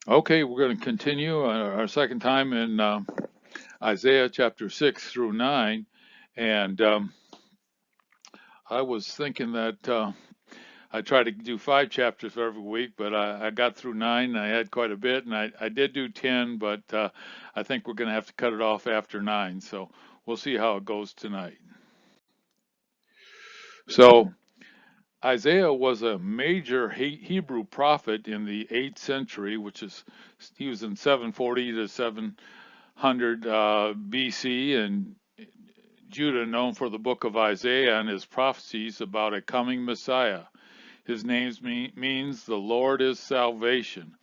Okay, we're going to continue our second time in Isaiah chapter 6 through 9. And I was thinking that I try to do 5 chapters every week, but I got through 9 and I had quite a bit. And I did do 10, but I think we're going to have to cut it off after 9. So we'll see how it goes tonight. So Isaiah was a major Hebrew prophet in the 8th century, he was in 740 to 700 BC, and Judah, known for the book of Isaiah and his prophecies about a coming Messiah. His name means the Lord is salvation,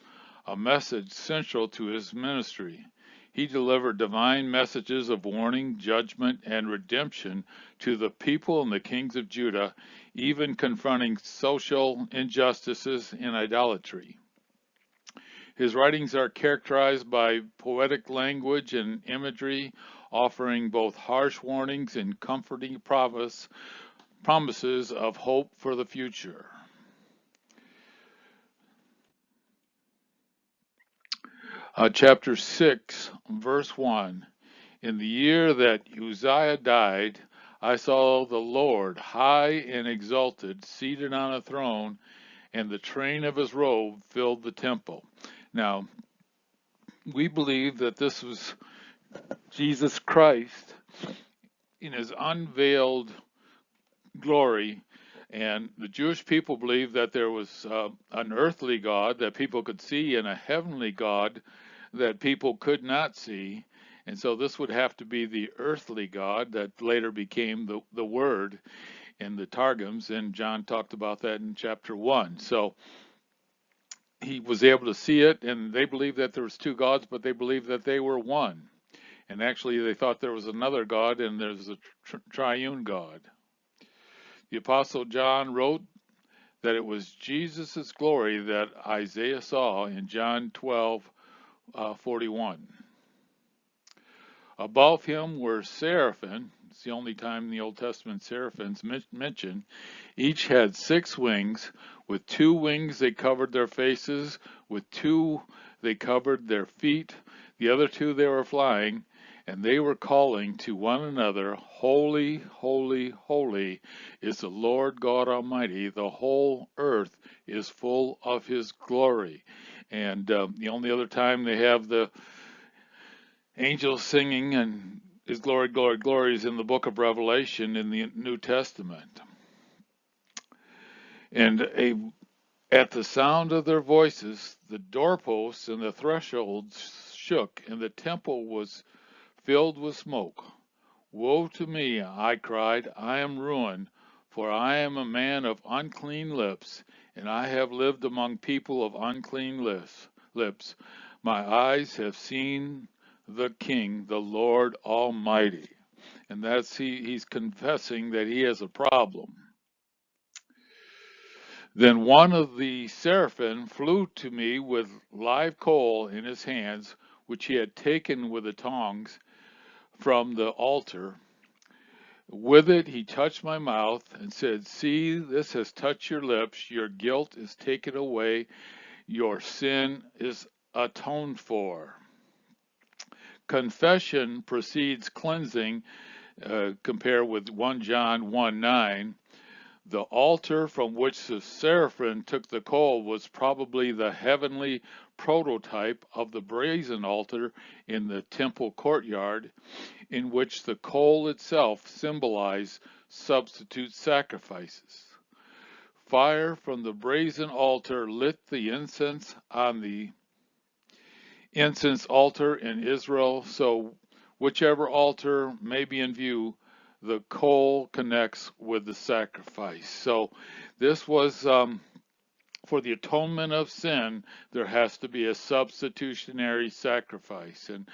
a message central to his ministry. He delivered divine messages of warning, judgment, and redemption to the people and the kings of Judah, even confronting social injustices and idolatry. His writings are characterized by poetic language and imagery, offering both harsh warnings and comforting promises of hope for the future. Chapter 6, verse 1. In the year that Uzziah died, I saw the Lord high and exalted, seated on a throne, and the train of his robe filled the temple. Now, we believe that this was Jesus Christ in his unveiled glory. And the Jewish people believed that there was an earthly God that people could see and a heavenly God that people could not see. And so this would have to be the earthly God that later became the Word in the Targums. And John talked about that in chapter 1. So he was able to see it, and they believed that there was two gods, but they believed that they were one. And actually, they thought there was another God, and there's a triune God. The Apostle John wrote that it was Jesus' glory that Isaiah saw in John 12:41. Above him were seraphim. It's the only time in the Old Testament seraphims mentioned. Each had 6 wings. With 2 wings they covered their faces. With 2 they covered their feet. The other 2 they were flying. And they were calling to one another, Holy, holy, holy is the Lord God Almighty. The whole earth is full of his glory. And the only other time they have the angels singing and his glory, glory, glory is in the book of Revelation in the New Testament. And at the sound of their voices, the doorposts and the thresholds shook, and the temple was filled with smoke. Woe to me, I cried, I am ruined, for I am a man of unclean lips, and I have lived among people of unclean lips. My eyes have seen the King, the Lord Almighty. And he's confessing that he has a problem. Then one of the seraphim flew to me with live coal in his hands, which he had taken with the tongs from the altar. With it he touched my mouth and said, See, this has touched your lips. Your guilt is taken away. Your sin is atoned for. Confession precedes cleansing. Compare with 1 John 1:9. The altar from which the seraphim took the coal was probably the heavenly prototype of the brazen altar in the temple courtyard, in which the coal itself symbolized substitute sacrifices. Fire from the brazen altar lit the incense on the incense altar in Israel, so whichever altar may be in view, the coal connects with the sacrifice. So this was for the atonement of sin, there has to be a substitutionary sacrifice. And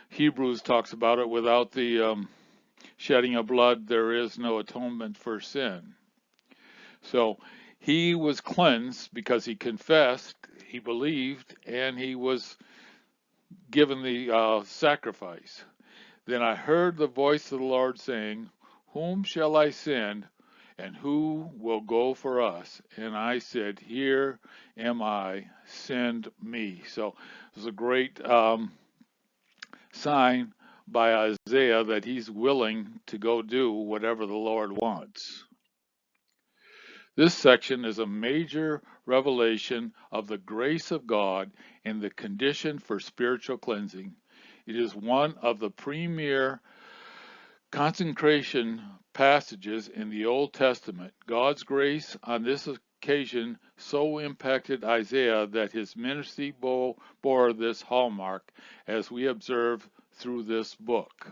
Hebrews talks about it, without the shedding of blood, there is no atonement for sin. So he was cleansed because he confessed, he believed, and he was given the sacrifice. Then I heard the voice of the Lord saying, Whom shall I send, And who will go for us? And I said, Here am I, send me. So it was a great sign by Isaiah that he's willing to go do whatever the Lord wants. This section is a major revelation of the grace of God and the condition for spiritual cleansing. It is one of the premier consecration passages in the Old Testament. God's grace on this occasion so impacted Isaiah that his ministry bore this hallmark, as we observe through this book.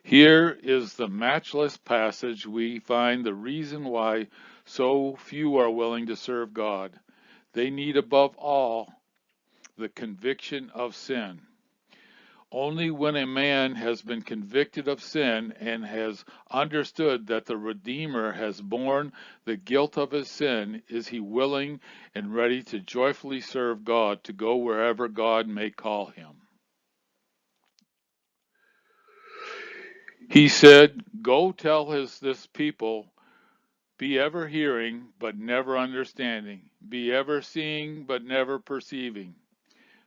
Here is the matchless passage. We find the reason why so few are willing to serve God. They need above all the conviction of sin. Only when a man has been convicted of sin and has understood that the Redeemer has borne the guilt of his sin is he willing and ready to joyfully serve God, to go wherever God may call him. He said, Go tell this people, be ever hearing, but never understanding. Be ever seeing, but never perceiving.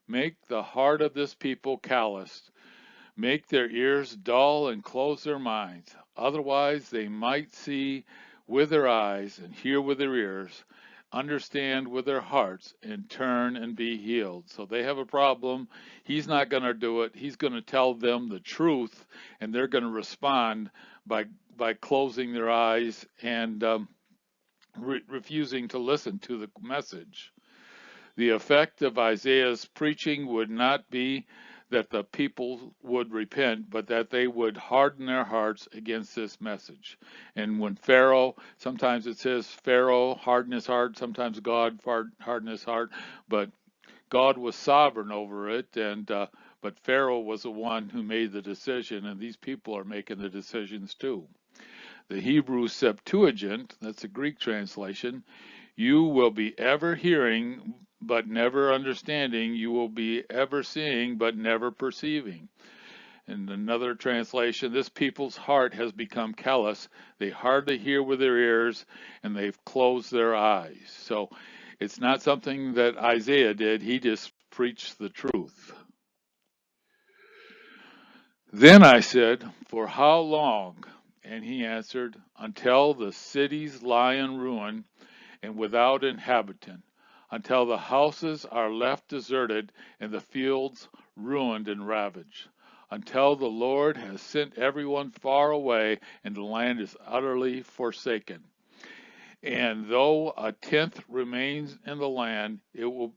Make the heart of this people calloused. Make their ears dull and close their minds. Otherwise, they might see with their eyes and hear with their ears, understand with their hearts, and turn and be healed. So they have a problem. He's not going to do it. He's going to tell them the truth, and they're going to respond by closing their eyes and refusing to listen to the message. The effect of Isaiah's preaching would not be that the people would repent, but that they would harden their hearts against this message. And when Pharaoh, sometimes it says Pharaoh hardened his heart, sometimes God hardened his heart, but God was sovereign over it, and but Pharaoh was the one who made the decision, and these people are making the decisions too. The Hebrew Septuagint, that's a Greek translation, you will be ever hearing but never understanding. You will be ever seeing but never perceiving. In another translation, this people's heart has become callous. They hardly hear with their ears and they've closed their eyes. So it's not something that Isaiah did. He just preached the truth. Then I said, For how long? And he answered, Until the cities lie in ruin and without inhabitant, until the houses are left deserted and the fields ruined and ravaged, until the Lord has sent everyone far away and the land is utterly forsaken. And though a tenth remains in the land, it will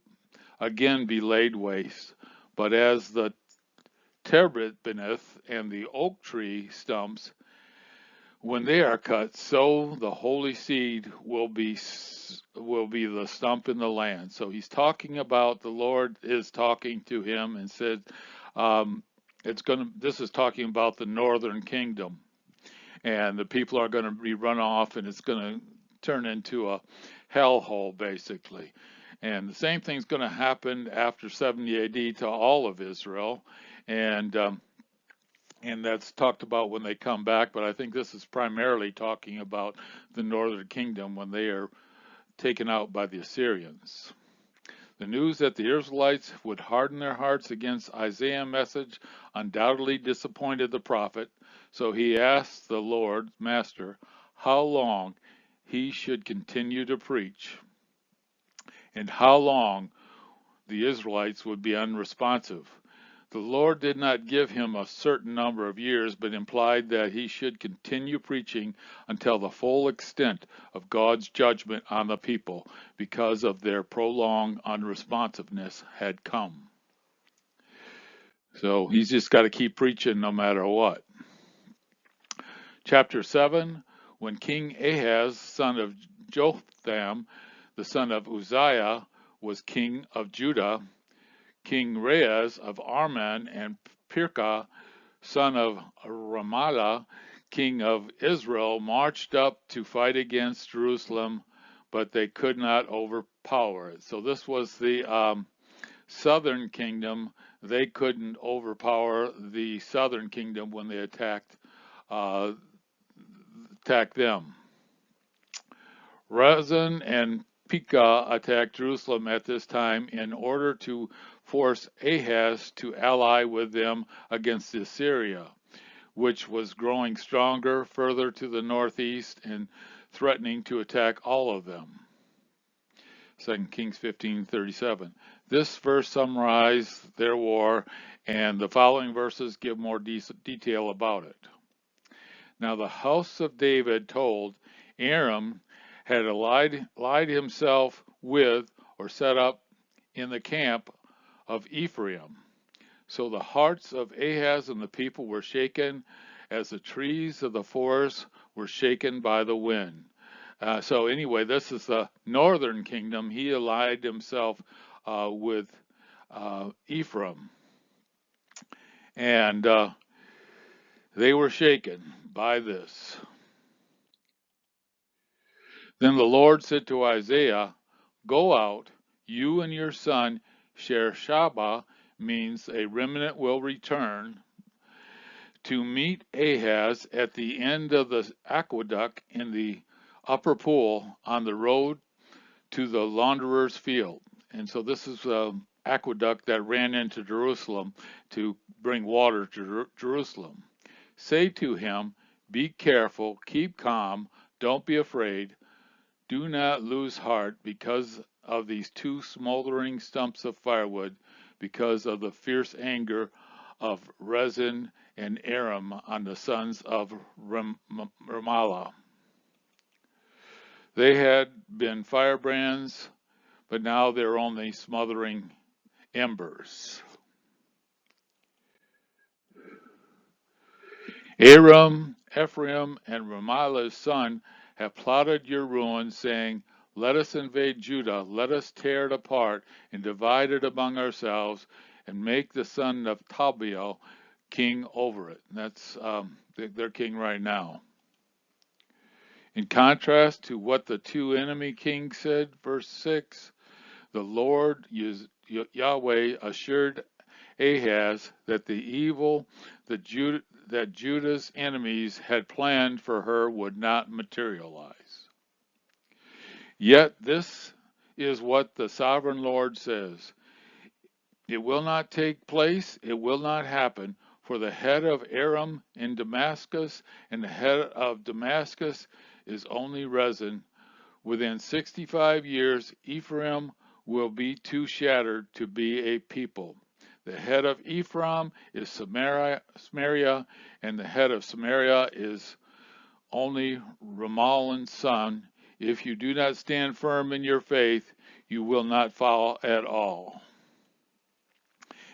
again be laid waste. But as the terebinth and the oak tree stumps, when they are cut, so the holy seed will be the stump in the land. So he's talking about, the Lord is talking to him and said, this is talking about the northern kingdom, and the people are going to be run off, and it's going to turn into a hellhole basically. And the same thing's going to happen after 70 AD to all of Israel, and that's talked about when they come back, but I think this is primarily talking about the northern kingdom when they are taken out by the Assyrians. The news that the Israelites would harden their hearts against Isaiah's message undoubtedly disappointed the prophet, so he asked the Lord, Master, how long he should continue to preach, and how long the Israelites would be unresponsive. The Lord did not give him a certain number of years, but implied that he should continue preaching until the full extent of God's judgment on the people because of their prolonged unresponsiveness had come. So he's just got to keep preaching no matter what. Chapter 7, when King Ahaz, son of Jotham, the son of Uzziah, was king of Judah, King Rezin of Aram and Pekah, son of Remaliah, king of Israel, marched up to fight against Jerusalem, but they could not overpower it. So this was the southern kingdom, they couldn't overpower the southern kingdom when they uh, attacked them. Rezin and Pekah attacked Jerusalem at this time in order to force Ahaz to ally with them against Assyria, which was growing stronger further to the northeast and threatening to attack all of them. 2 Kings 15:37. This verse summarized their war, and the following verses give more detail about it. Now the house of David told Aram had allied himself with or set up in the camp of Ephraim. So the hearts of Ahaz and the people were shaken as the trees of the forest were shaken by the wind. So anyway, this is the northern kingdom. He allied himself with Ephraim, and they were shaken by this. Then the Lord said to Isaiah, "Go out, you and your son Shear-Shaba," means a remnant will return, "to meet Ahaz at the end of the aqueduct in the upper pool on the road to the launderer's field." And so this is an aqueduct that ran into Jerusalem to bring water to Jerusalem. "Say to him, be careful, keep calm, don't be afraid. Do not lose heart because of these two smoldering stumps of firewood, because of the fierce anger of Rezin and Aram on the sons of Remaliah. They had been firebrands, but now they're only smothering embers." Aram, Ephraim, and Remaliah's son have plotted your ruin, saying, "Let us invade Judah, let us tear it apart and divide it among ourselves, and make the son of Tabeel king over it." And that's their king right now. In contrast to what the two enemy kings said, verse 6, the Lord Yahweh assured Ahaz that the evil that Judah's enemies had planned for her would not materialize. Yet this is what the sovereign Lord says: "It will not take place, it will not happen, for the head of Aram in Damascus and the head of Damascus is only Rezin. Within 65 years, Ephraim will be too shattered to be a people. The head of Ephraim is Samaria, and the head of Samaria is only Ramallah's son. If you do not stand firm in your faith, you will not fall at all."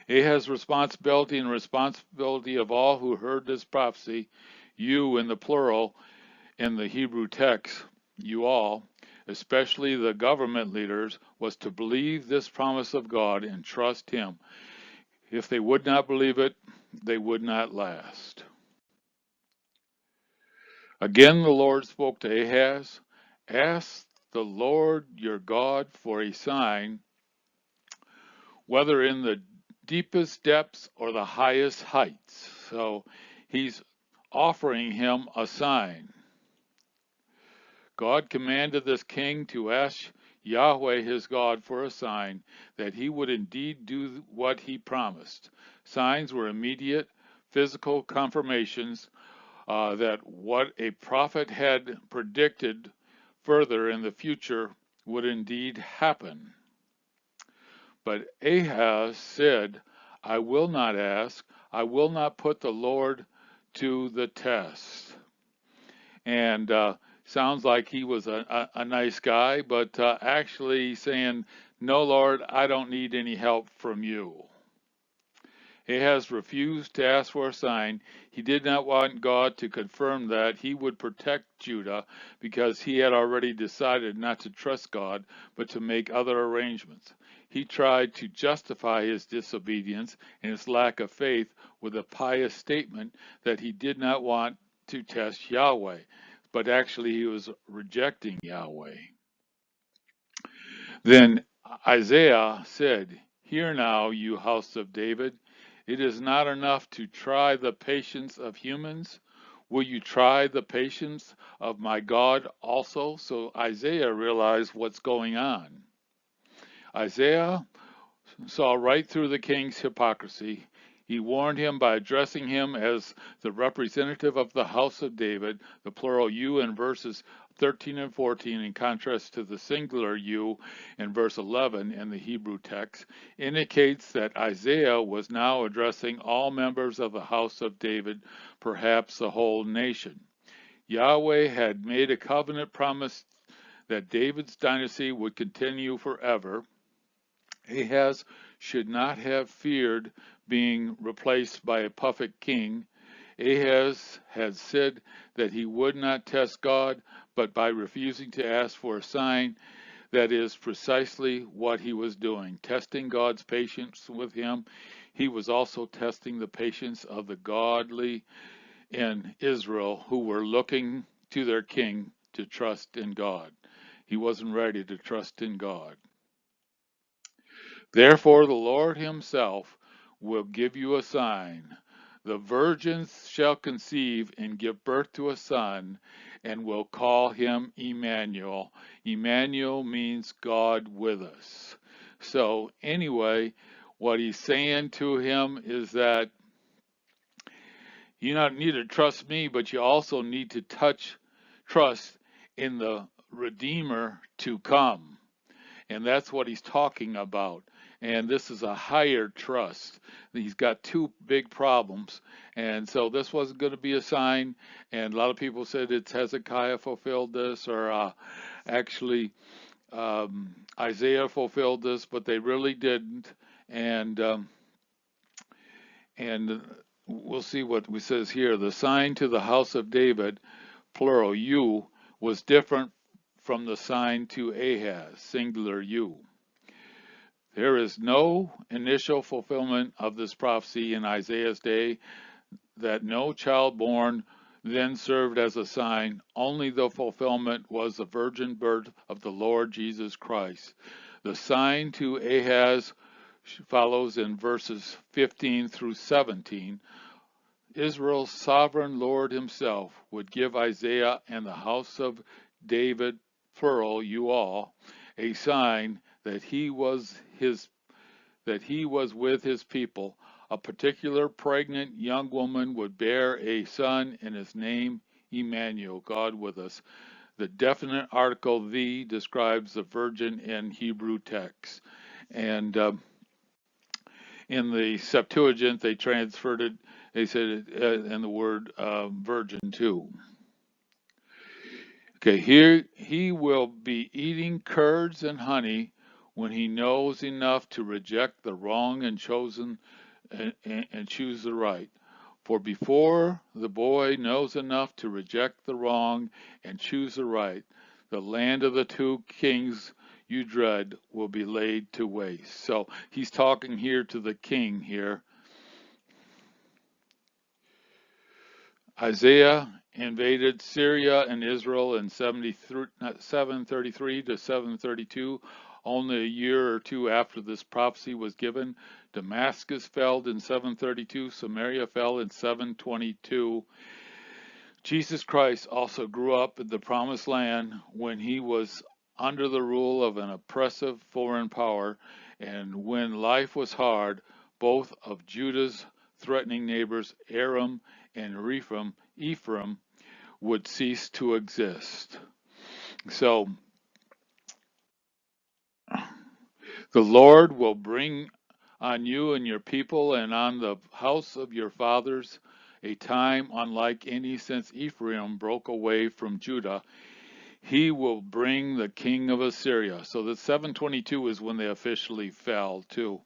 Ahaz's responsibility and responsibility of all who heard this prophecy, you in the plural in the Hebrew text, you all, especially the government leaders, was to believe this promise of God and trust him. If they would not believe it, they would not last. Again the Lord spoke to Ahaz, "Ask the Lord your God for a sign, whether in the deepest depths or the highest heights." So he's offering him a sign. God commanded this king to ask Yahweh his God for a sign, that he would indeed do what he promised. Signs were immediate physical confirmations that what a prophet had predicted further in the future would indeed happen. But Ahaz said, "I will not ask, I will not put the Lord to the test." And sounds like he was a nice guy, but actually saying, "No, Lord, I don't need any help from you." Ahaz refused to ask for a sign. He did not want God to confirm that he would protect Judah, because he had already decided not to trust God, but to make other arrangements. He tried to justify his disobedience and his lack of faith with a pious statement that he did not want to test Yahweh, but actually he was rejecting Yahweh. Then Isaiah said, Hear now, you house of David, it is not enough to try the patience of humans. Will you try the patience of my God also? So Isaiah realized what's going on. Isaiah saw right through the king's hypocrisy. He warned him by addressing him as the representative of the house of David, the plural you in verses 13 and 14, in contrast to the singular you in verse 11 in the Hebrew text, indicates that Isaiah was now addressing all members of the house of David, perhaps the whole nation. Yahweh had made a covenant promise that David's dynasty would continue forever. Ahaz should not have feared being replaced by a puppet king. Ahaz had said that he would not test God, but by refusing to ask for a sign, that is precisely what he was doing, testing God's patience with him. He was also testing the patience of the godly in Israel who were looking to their king to trust in God. He wasn't ready to trust in God. Therefore, the Lord himself will give you a sign. The virgins shall conceive and give birth to a son, and will call him Emmanuel. Emmanuel means God with us. So, anyway, what he's saying to him is that you not need to trust me, but you also need to trust in the Redeemer to come. And that's what he's talking about. And this is a higher trust. He's got two big problems. And so this wasn't going to be a sign. And a lot of people said it's Hezekiah fulfilled this, or actually Isaiah fulfilled this, but they really didn't. And we'll see what it says here. The sign to the house of David, plural you, was different from the sign to Ahaz, singular you. There is no initial fulfillment of this prophecy in Isaiah's day, that no child born then served as a sign. Only the fulfillment was the virgin birth of the Lord Jesus Christ. The sign to Ahaz follows in verses 15 through 17. Israel's sovereign Lord himself would give Isaiah and the house of David, plural, you all, a sign that he was with his people. A particular pregnant young woman would bear a son, and his name Emmanuel, God with us. The definite article "the" describes the virgin in Hebrew text, and in the Septuagint they transferred it. They said it in the word virgin too. Okay, here he will be eating curds and honey when he knows enough to reject the wrong and choose the right. For before the boy knows enough to reject the wrong and choose the right, the land of the two kings you dread will be laid to waste. So he's talking here to the king here. Isaiah invaded Syria and Israel in 733 to 732, only a year or two after this prophecy was given. Damascus fell in 732, Samaria fell in 722. Jesus Christ also grew up in the promised land when he was under the rule of an oppressive foreign power, and when life was hard, both of Judah's threatening neighbors, Aram and Ephraim, would cease to exist. So the Lord will bring on you and your people and on the house of your fathers a time unlike any since Ephraim broke away from Judah. He will bring the king of Assyria. So the 722 is when they officially fell too.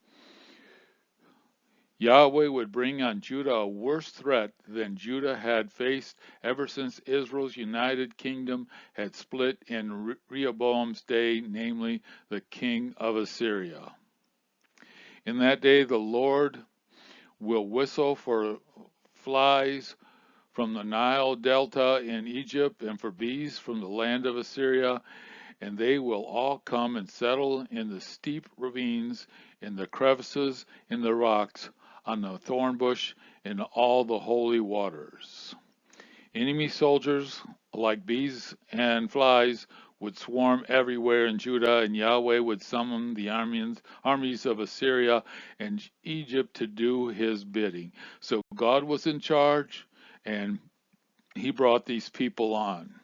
Yahweh would bring on Judah a worse threat than Judah had faced ever since Israel's united kingdom had split in Rehoboam's day, namely the king of Assyria. In that day the Lord will whistle for flies from the Nile Delta in Egypt and for bees from the land of Assyria, and they will all come and settle in the steep ravines, in the crevices, in the rocks, on the thorn bush, in all the holy waters. Enemy soldiers, like bees and flies, would swarm everywhere in Judah, and Yahweh would summon the armies of Assyria and Egypt to do his bidding. So God was in charge, and he brought these people on.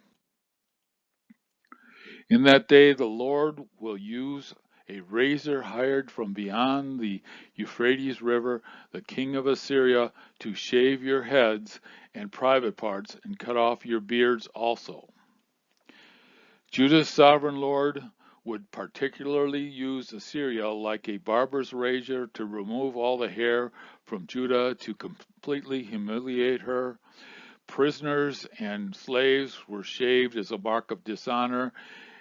In that day, the Lord will use a razor hired from beyond the Euphrates River, the king of Assyria, to shave your heads and private parts and cut off your beards also. Judah's sovereign Lord would particularly use Assyria like a barber's razor to remove all the hair from Judah to completely humiliate her. Prisoners and slaves were shaved as a mark of dishonor,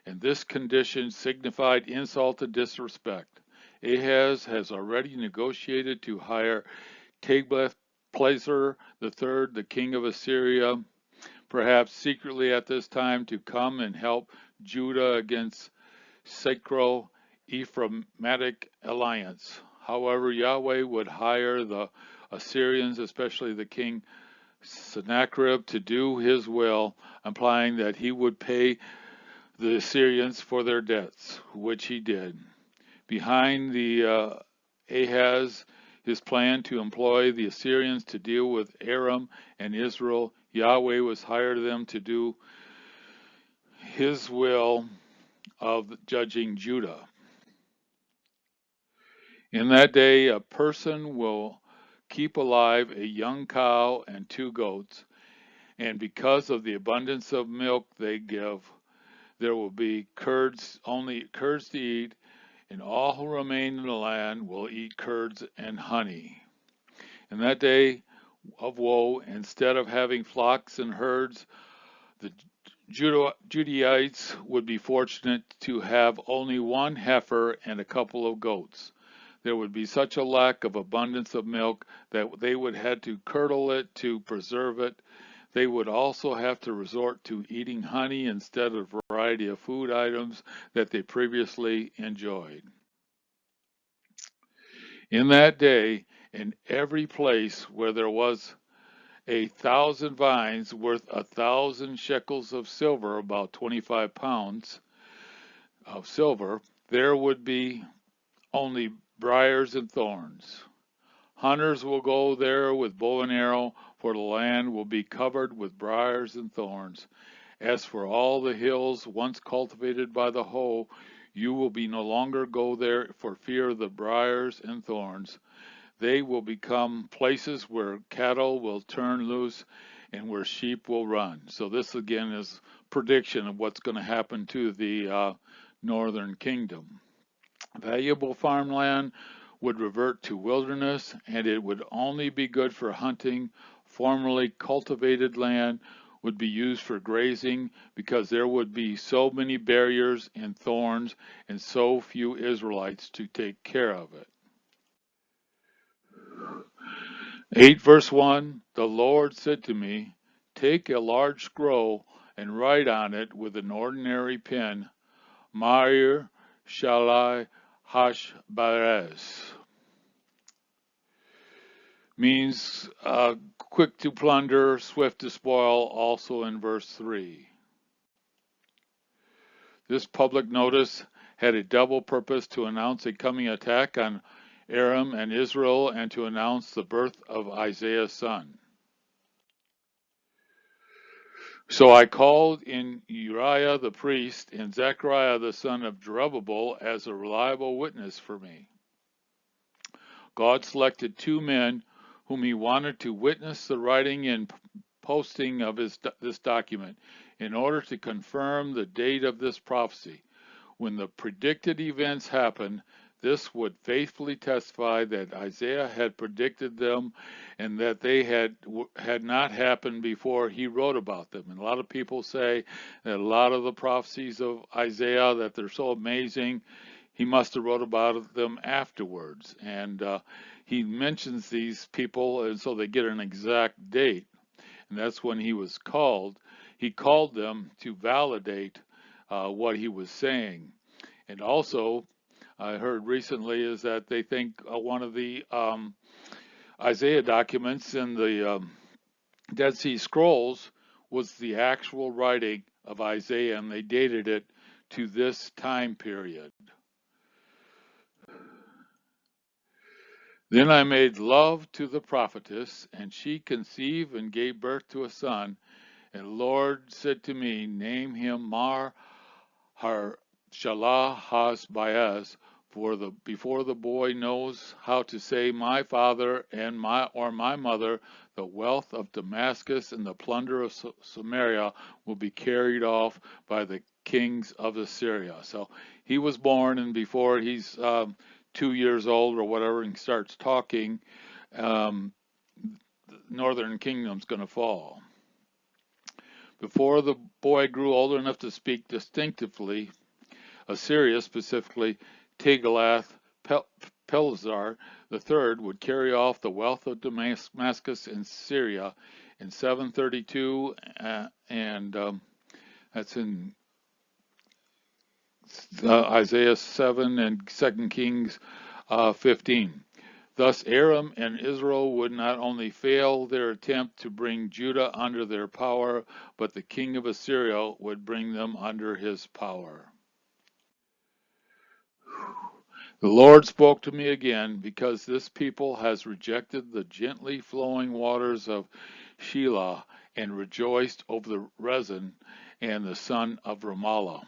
and this condition signified insult and disrespect. Ahaz has already negotiated to hire Tiglath-Pileser III, the king of Assyria, perhaps secretly at this time, to come and help Judah against Sacro-Ephraimitic alliance. However, Yahweh would hire the Assyrians, especially the king Sennacherib, to do his will, implying that he would pay the Assyrians for their debts, which he did. Behind the Ahaz, his plan to employ the Assyrians to deal with Aram and Israel, Yahweh was hired them to do his will of judging Judah. In that day, a person will keep alive a young cow and 2 goats, and because of the abundance of milk they give, there will be only curds to eat, and all who remain in the land will eat curds and honey. In that day of woe, instead of having flocks and herds, the Judaites would be fortunate to have only 1 heifer and a couple of goats. There would be such a lack of abundance of milk that they would have to curdle it to preserve it. They would also have to resort to eating honey instead of a variety of food items that they previously enjoyed. In that day, in every place where there was 1,000 vines worth 1,000 shekels of silver, about 25 pounds of silver, there would be only briars and thorns. Hunters will go there with bow and arrow, for the land will be covered with briars and thorns. As for all the hills once cultivated by the hoe, you will be no longer go there for fear of the briars and thorns. They will become places where cattle will turn loose and where sheep will run. So this again is prediction of what's going to happen to the northern kingdom. Valuable farmland would revert to wilderness, and it would only be good for hunting. Formerly cultivated land would be used for grazing because there would be so many barriers and thorns and so few Israelites to take care of it. 8 verse 1, the Lord said to me, take a large scroll and write on it with an ordinary pen, Ma'ir Shalai Hashbarez. Means quick to plunder, swift to spoil, also in verse 3. This public notice had a double purpose: to announce a coming attack on Aram and Israel, and to announce the birth of Isaiah's son. So I called in Uriah the priest and Zechariah the son of Zerubbabel as a reliable witness for me. God selected 2 men whom he wanted to witness the writing and posting of this document in order to confirm the date of this prophecy. When the predicted events happened, this would faithfully testify that Isaiah had predicted them and that they had not happened before he wrote about them. And a lot of people say that a lot of the prophecies of Isaiah, that they're so amazing, he must have wrote about them afterwards. And he mentions these people, and so they get an exact date. And that's when he was called. He called them to validate what he was saying. And also, I heard recently is that they think one of the Isaiah documents in the Dead Sea Scrolls was the actual writing of Isaiah, and they dated it to this time period. Then I made love to the prophetess, and she conceived and gave birth to a son. And the Lord said to me, name him Mar Har Shalah Has Baez, for before the boy knows how to say my father and my mother, the wealth of Damascus and the plunder of Samaria will be carried off by the kings of Assyria. So he was born, and before he's 2 years old or whatever, and starts talking, the northern kingdom's going to fall. Before the boy grew old enough to speak distinctively, Assyria, specifically Tiglath-Pileser III, would carry off the wealth of Damascus and Syria in 732, and that's in Isaiah 7 and 2 Kings 15. Thus Aram and Israel would not only fail their attempt to bring Judah under their power, but the king of Assyria would bring them under his power. The Lord spoke to me again, because this people has rejected the gently flowing waters of Shelah and rejoiced over the Rezin and the son of Ramallah.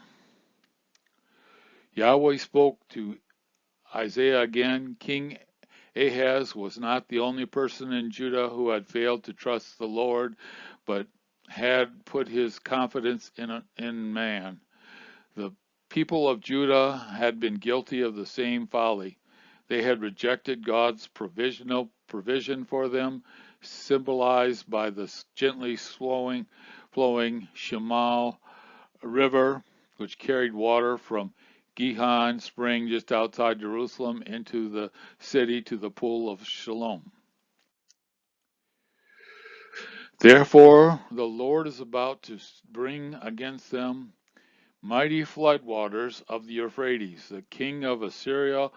Yahweh spoke to Isaiah again. King Ahaz was not the only person in Judah who had failed to trust the Lord, but had put his confidence in man. The people of Judah had been guilty of the same folly. They had rejected God's provision for them, symbolized by the gently flowing Shemal River, which carried water from Gihon spring just outside Jerusalem into the city to the pool of Shalom. Therefore, the Lord is about to bring against them mighty floodwaters of the Euphrates. The king of Assyria,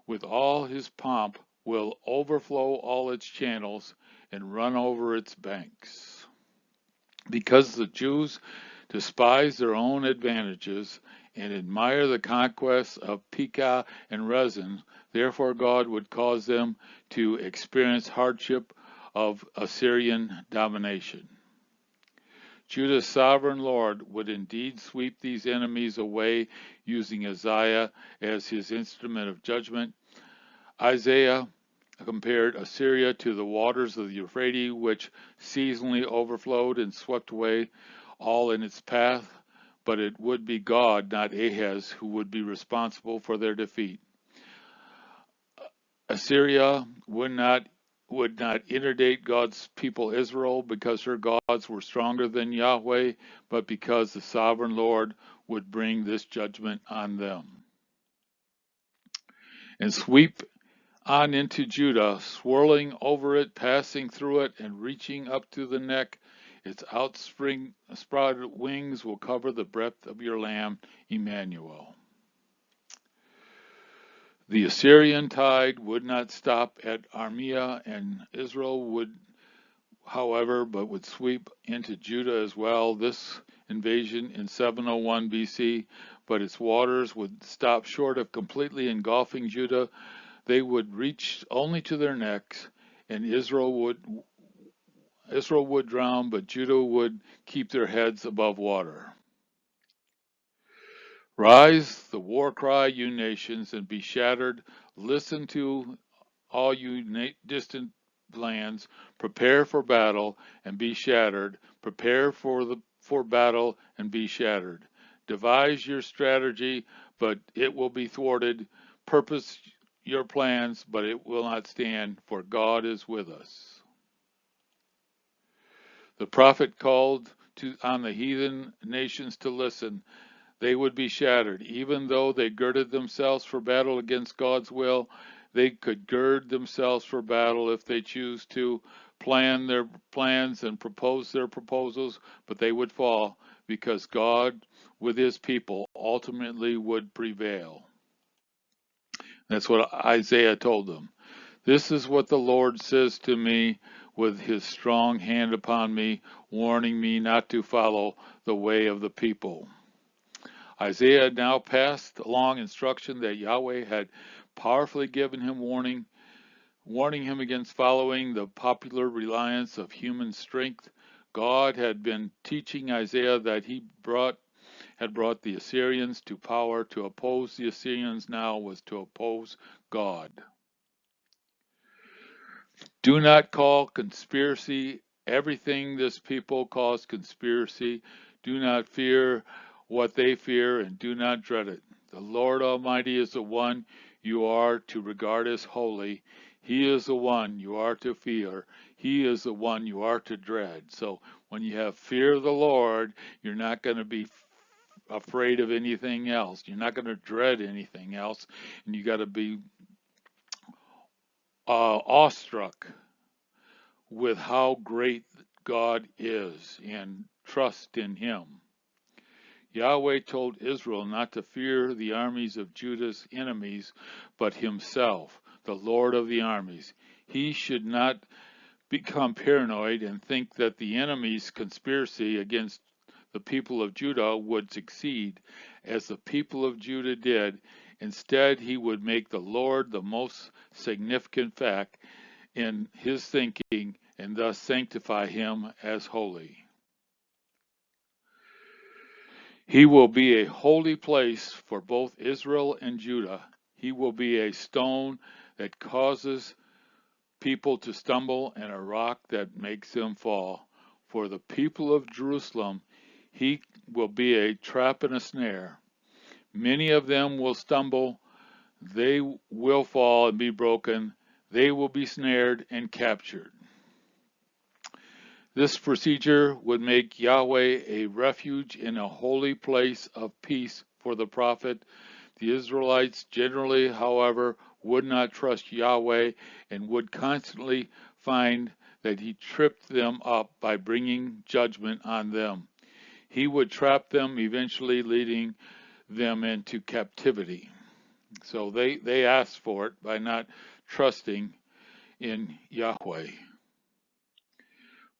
with all his pomp, will overflow all its channels and run over its banks. Because the Jews despise their own advantages and admire the conquests of Pekah and Rezin, therefore God would cause them to experience hardship of Assyrian domination. Judah's sovereign Lord would indeed sweep these enemies away, using Isaiah as his instrument of judgment. Isaiah compared Assyria to the waters of the Euphrates, which seasonally overflowed and swept away all in its path, but it would be God, not Ahaz, who would be responsible for their defeat. Assyria would not inundate God's people Israel because her gods were stronger than Yahweh, but because the sovereign Lord would bring this judgment on them. And sweep on into Judah, swirling over it, passing through it, and reaching up to the neck. Its sprouted wings will cover the breadth of your land, Emmanuel. The Assyrian tide would not stop at Armia, and Israel would, however, but would sweep into Judah as well. This invasion in 701 BC, but its waters would stop short of completely engulfing Judah. They would reach only to their necks, and Israel would drown, but Judah would keep their heads above water. Rise, the war cry, you nations, and be shattered. Listen to all you distant lands. Prepare for battle and be shattered. Prepare for battle and be shattered. Devise your strategy, but it will be thwarted. Purpose your plans, but it will not stand, for God is with us. The prophet called on the heathen nations to listen. They would be shattered. Even though they girded themselves for battle against God's will, they could gird themselves for battle if they choose to plan their plans and propose their proposals, but they would fall because God with his people ultimately would prevail. That's what Isaiah told them. This is what the Lord says to me with his strong hand upon me, warning me not to follow the way of the people. Isaiah now passed along instruction that Yahweh had powerfully given him warning him against following the popular reliance of human strength. God had been teaching Isaiah that he had brought the Assyrians to power. To oppose the Assyrians now was to oppose God. Do not call conspiracy everything this people calls conspiracy. Do not fear what they fear, and do not dread it. The Lord Almighty is the one you are to regard as holy. He is the one you are to fear. He is the one you are to dread. So when you have fear of the Lord, you're not going to be afraid of anything else. You're not going to dread anything else, and you got to be awestruck with how great God is and trust in him. Yahweh told Israel not to fear the armies of Judah's enemies, but himself, the Lord of the armies. He should not become paranoid and think that the enemy's conspiracy against the people of Judah would succeed, as the people of Judah did. Instead, he would make the Lord the most significant fact in his thinking and thus sanctify him as holy. He will be a holy place for both Israel and Judah. He will be a stone that causes people to stumble and a rock that makes them fall. For the people of Jerusalem, he will be a trap and a snare. Many of them will stumble, they will fall and be broken, they will be snared and captured. This procedure would make Yahweh a refuge in a holy place of peace for the prophet. The Israelites generally, however, would not trust Yahweh and would constantly find that he tripped them up by bringing judgment on them. He would trap them, eventually leading them into captivity. So they asked for it by not trusting in Yahweh.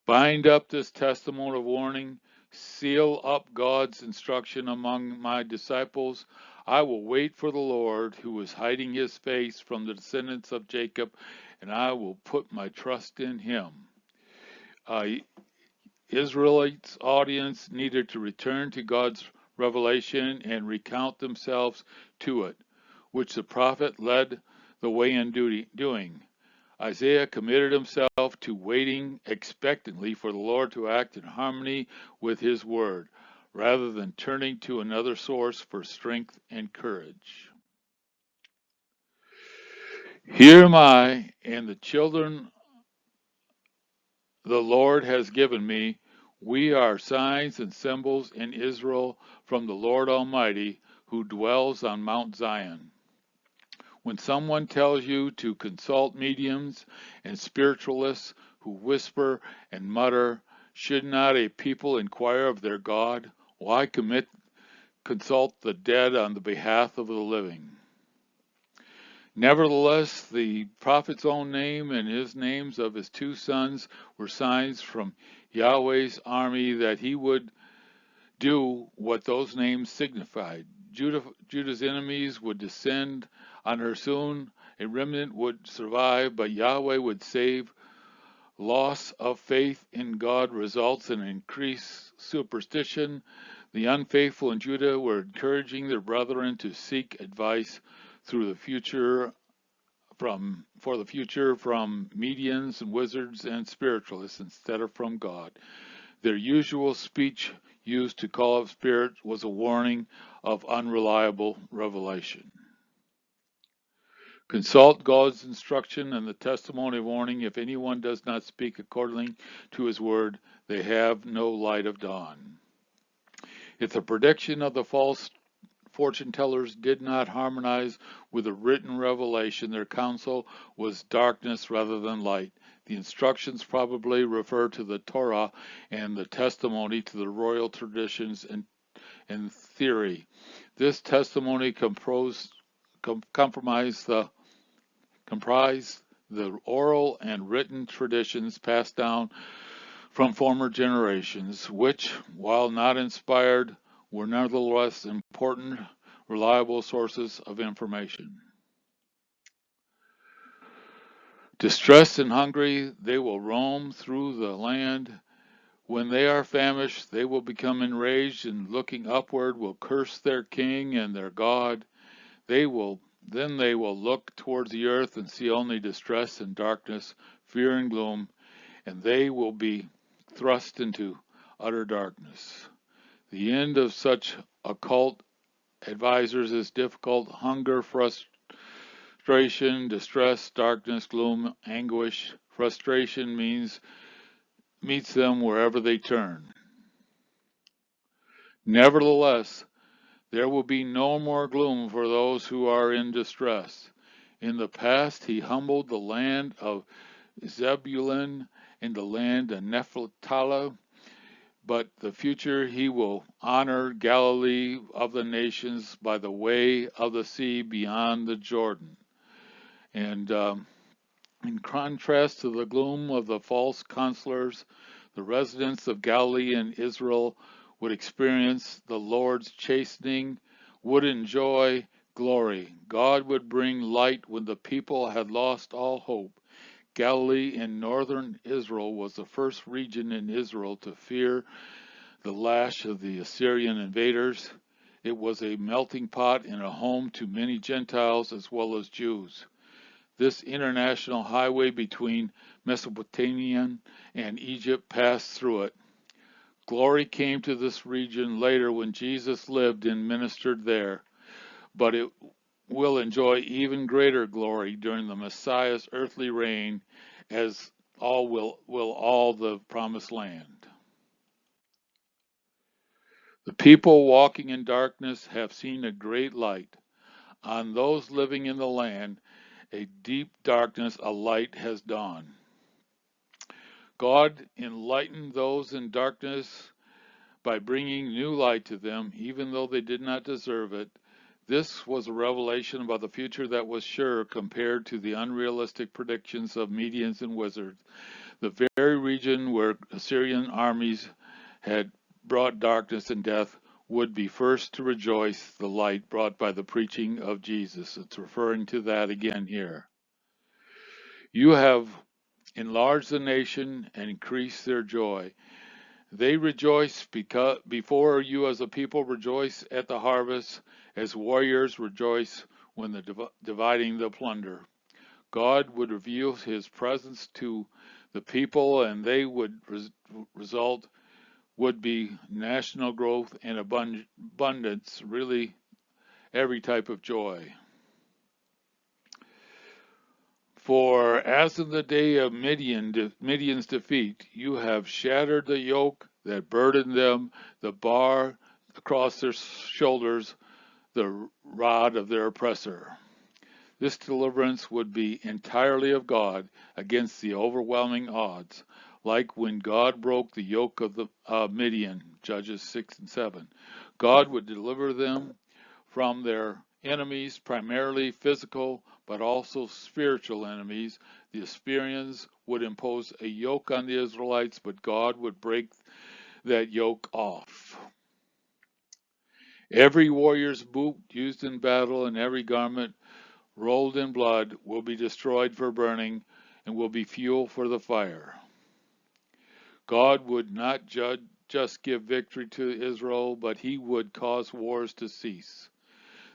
Bind up this testimony of warning, seal up God's instruction among my disciples. I will wait for the Lord, who is hiding his face from the descendants of Jacob, and I will put my trust in him. Israelites' audience needed to return to God's revelation and recount themselves to it, which the prophet led the way in doing. Isaiah committed himself to waiting expectantly for the Lord to act in harmony with his word, rather than turning to another source for strength and courage. Here am I, and the children the Lord has given me. We are signs and symbols in Israel from the Lord Almighty, who dwells on Mount Zion. When someone tells you to consult mediums and spiritualists who whisper and mutter, should not a people inquire of their God? Why consult the dead on the behalf of the living? Nevertheless, the prophet's own name and his names of his two sons were signs from Yahweh's army that he would do what those names signified. Judah's enemies would descend on her soon. A remnant would survive, but Yahweh would save. Loss of faith in God results in increased superstition. The unfaithful in Judah were encouraging their brethren to seek advice for the future from mediums and wizards and spiritualists instead of from God. Their usual speech used to call up spirits was a warning of unreliable revelation. Consult God's instruction and the testimony of warning. If anyone does not speak according to his word, they have no light of dawn. If the prediction of the false fortune tellers did not harmonize with the written revelation, their counsel was darkness rather than light. The instructions probably refer to the Torah and the testimony to the royal traditions and theory. This testimony comprised the oral and written traditions passed down from former generations, which, while not inspired, were nevertheless important, reliable sources of information. Distressed and hungry, they will roam through the land. When they are famished, they will become enraged, and looking upward will curse their king and their God. Then they will look towards the earth and see only distress and darkness, fear and gloom, and they will be thrust into utter darkness. The end of such occult advisors is difficult: hunger, frustration, distress, darkness, gloom, anguish. Frustration meets them wherever they turn. Nevertheless, there will be no more gloom for those who are in distress. In the past, he humbled the land of Zebulun and the land of Nephtali, but the future he will honor Galilee of the nations by the way of the sea beyond the Jordan. And in contrast to the gloom of the false counselors, the residents of Galilee and Israel would experience the Lord's chastening, would enjoy glory. God would bring light when the people had lost all hope. Galilee in northern Israel was the first region in Israel to fear the lash of the Assyrian invaders. It was a melting pot and a home to many Gentiles as well as Jews. This international highway between Mesopotamia and Egypt passed through it. Glory came to this region later when Jesus lived and ministered there, but it will enjoy even greater glory during the Messiah's earthly reign, as all the promised land. The people walking in darkness have seen a great light. On those living in the land, a deep darkness, a light has dawned. God enlightened those in darkness by bringing new light to them, even though they did not deserve it. This was a revelation about the future that was sure compared to the unrealistic predictions of mediums and wizards. The very region where Assyrian armies had brought darkness and death would be first to rejoice the light brought by the preaching of Jesus. It's referring to that again here. You have enlarged the nation and increased their joy. They rejoice before you as a people rejoice at the harvest, as warriors rejoice when dividing the plunder. God would reveal his presence to the people, and they would result would be national growth and abundance, really every type of joy. For as in the day of Midian's defeat, you have shattered the yoke that burdened them, the bar across their shoulders, the rod of their oppressor. This deliverance would be entirely of God against the overwhelming odds, like when God broke the yoke of the Midian, Judges 6 and 7. God would deliver them from their enemies, primarily physical, but also spiritual enemies. The Assyrians would impose a yoke on the Israelites, but God would break that yoke off. Every warrior's boot used in battle and every garment rolled in blood will be destroyed for burning and will be fuel for the fire. God would not just give victory to Israel, but he would cause wars to cease.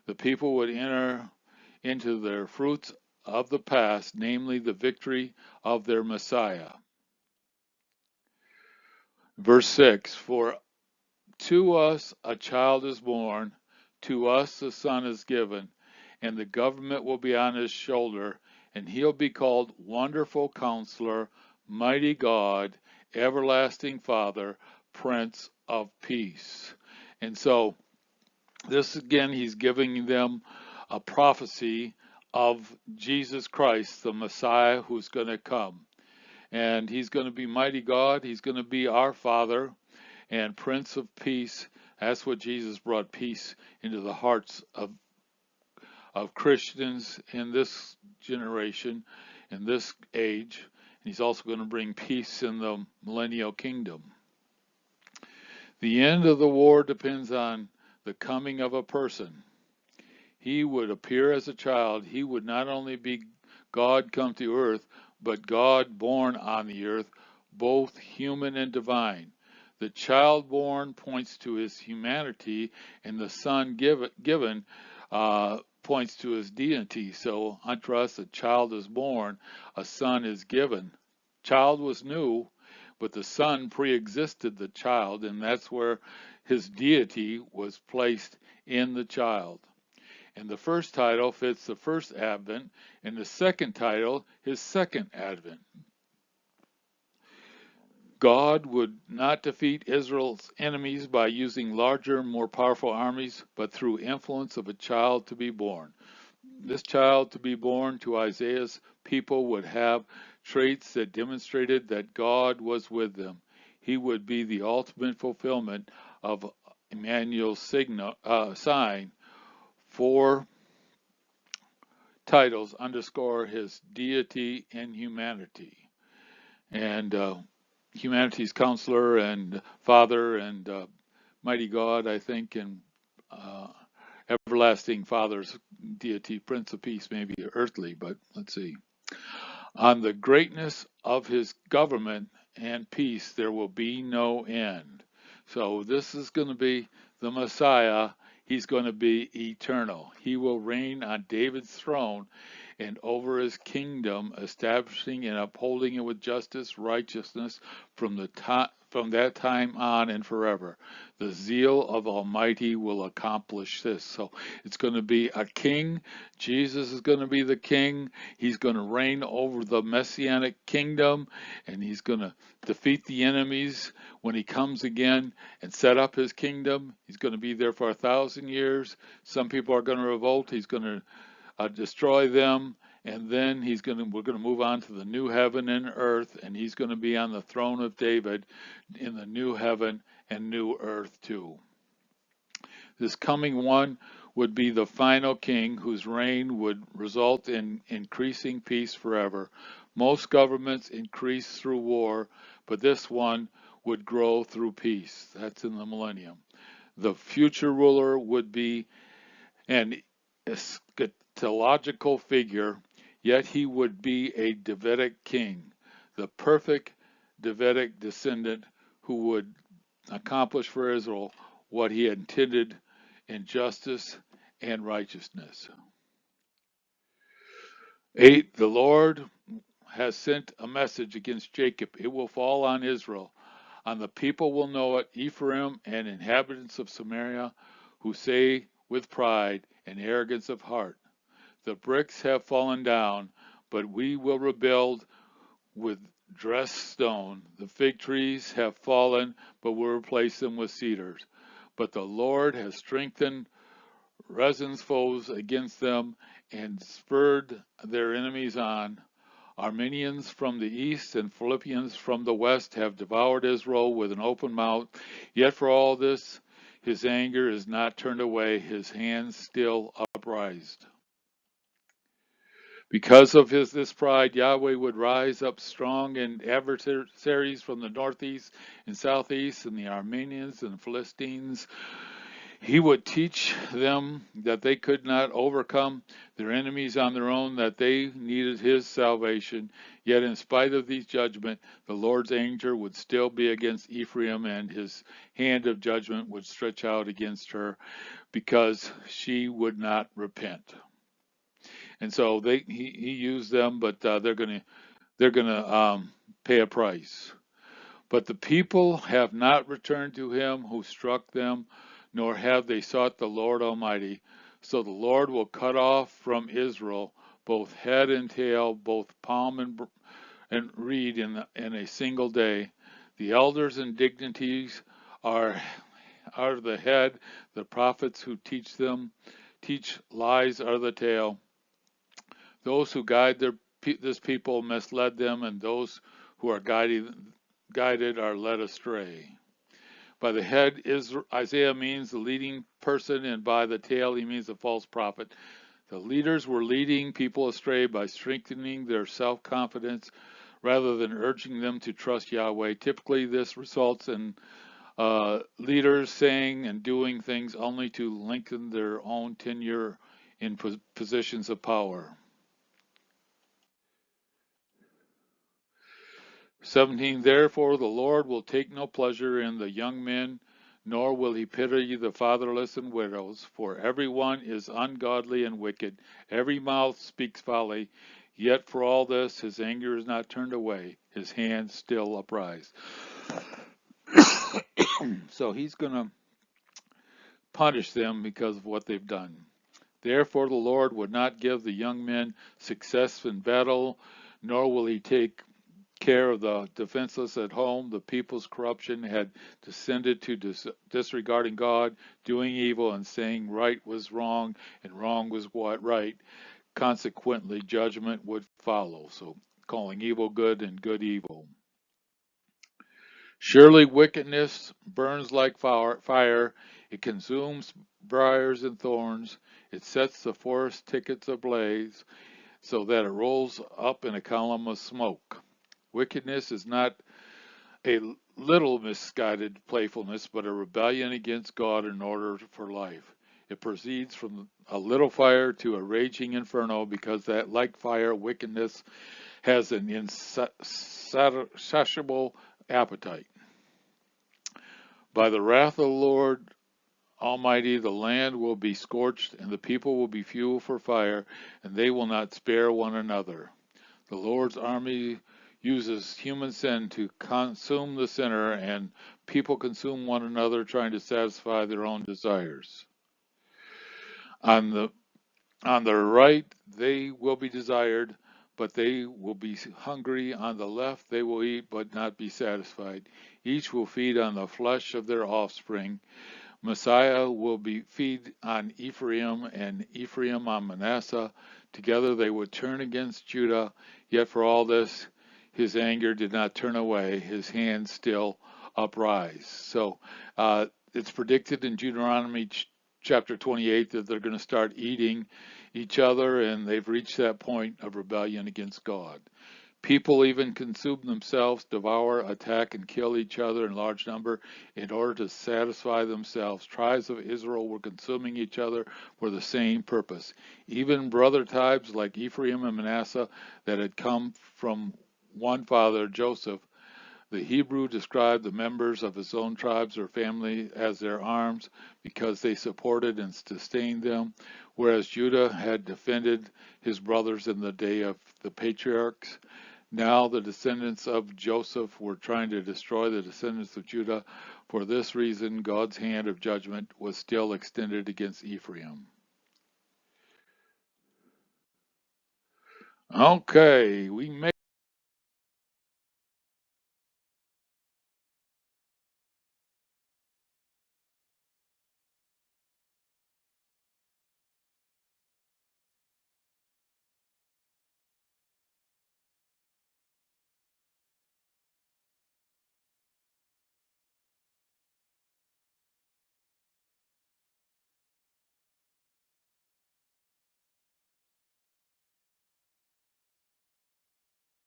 The people would enter into their fruits of the past, namely the victory of their Messiah. Verse 6, for to us a child is born, to us a son is given, and the government will be on his shoulder, and he'll be called Wonderful Counselor, Mighty God, Everlasting Father, Prince of Peace. And so, this again, he's giving them a prophecy of Jesus Christ, the Messiah who's going to come. And he's going to be Mighty God, he's going to be our Father, and Prince of Peace, That's what Jesus brought, peace into the hearts of Christians in this generation, in this age. And he's also going to bring peace in the millennial kingdom. The end of the war depends on the coming of a person. He would appear as a child. He would not only be God come to earth, but God born on the earth, both human and divine. The child born points to his humanity, and the son given points to his deity. So unto us a child is born, a son is given. Child was new, but the son pre-existed the child, and that's where his deity was placed in the child. And the first title fits the first advent, and the second title, his second advent. God would not defeat Israel's enemies by using larger, more powerful armies, but through influence of a child to be born. This child to be born to Isaiah's people would have traits that demonstrated that God was with them. He would be the ultimate fulfillment of Emmanuel's sign. 4 titles underscore his deity and humanity. And humanity's counselor and father and mighty God, I think, and everlasting Father's deity, Prince of Peace, maybe earthly, but let's see. On the greatness of his government and peace, there will be no end. So this is going to be the Messiah. He's going to be eternal. He will reign on David's throne and over his kingdom, establishing and upholding it with justice, righteousness from that time on and forever. The zeal of Almighty will accomplish this. So it's going to be a king. Jesus is going to be the king. He's going to reign over the messianic kingdom, and he's going to defeat the enemies when he comes again and set up his kingdom. He's going to be there for 1,000 years. Some people are going to revolt. He's going to destroy them, and then we're going to move on to the new heaven and earth, and he's going to be on the throne of David in the new heaven and new earth too. This coming one would be the final king whose reign would result in increasing peace forever. Most governments increase through war, but this one would grow through peace. That's in the millennium. The future ruler would be an eschatological figure, yet he would be a Davidic king, the perfect Davidic descendant who would accomplish for Israel what he intended in justice and righteousness. 8. The Lord has sent a message against Jacob. It will fall on Israel. On the people will know it, Ephraim and inhabitants of Samaria, who say with pride and arrogance of heart, the bricks have fallen down, but we will rebuild with dressed stone. The fig trees have fallen, but we'll replace them with cedars. But the Lord has strengthened Rezin's foes against them and spurred their enemies on. Armenians from the east and Philippians from the west have devoured Israel with an open mouth. Yet for all this, his anger is not turned away, his hands still upraised. Because of this pride, Yahweh would rise up strong and adversaries from the northeast and southeast, and the Armenians and Philistines. He would teach them that they could not overcome their enemies on their own, that they needed his salvation. Yet in spite of these judgment, the Lord's anger would still be against Ephraim, and his hand of judgment would stretch out against her because she would not repent. And so he used them, but they're gonna pay a price. But the people have not returned to him who struck them, nor have they sought the Lord Almighty. So the Lord will cut off from Israel both head and tail, both palm and reed in a single day. The elders and dignitaries are the head. The prophets who teach lies are the tail. Those who guide this people misled them, and those who are guided are led astray. By the head, Isaiah means the leading person, and by the tail, he means the false prophet. The leaders were leading people astray by strengthening their self-confidence rather than urging them to trust Yahweh. Typically, this results in leaders saying and doing things only to lengthen their own tenure in positions of power. 17, therefore the Lord will take no pleasure in the young men, nor will he pity the fatherless and widows, for everyone is ungodly and wicked, every mouth speaks folly, yet for all this his anger is not turned away, his hand still upraised. So he's going to punish them because of what they've done. Therefore the Lord would not give the young men success in battle, nor will he take care of the defenseless at home. The people's corruption had descended to disregarding God, doing evil, and saying right was wrong and wrong was right. Consequently, judgment would follow. So, calling evil good and good evil. Surely wickedness burns like fire. It consumes briars and thorns. It sets the forest thickets ablaze, so that it rolls up in a column of smoke. Wickedness is not a little misguided playfulness, but a rebellion against God in order for life. It proceeds from a little fire to a raging inferno, because that, like fire, wickedness has an insatiable appetite. By the wrath of the Lord Almighty, the land will be scorched, and the people will be fuel for fire, and they will not spare one another. The Lord's army uses human sin to consume the sinner, and people consume one another trying to satisfy their own desires. On the right they will be desired, but they will be hungry. On the left they will eat, but not be satisfied. Each will feed on the flesh of their offspring. Messiah will feed on Ephraim, and Ephraim on Manasseh. Together they would turn against Judah, yet for all this his anger did not turn away, his hand still uprise. So it's predicted in Deuteronomy chapter 28 that they're going to start eating each other, and they've reached that point of rebellion against God. People even consume themselves, devour, attack, and kill each other in large number in order to satisfy themselves. Tribes of Israel were consuming each other for the same purpose. Even brother tribes like Ephraim and Manasseh that had come from one father, Joseph, the Hebrew described the members of his own tribes or family as their arms because they supported and sustained them, whereas Judah had defended his brothers in the day of the patriarchs. Now the descendants of Joseph were trying to destroy the descendants of Judah. For this reason, God's hand of judgment was still extended against Ephraim. Okay, we made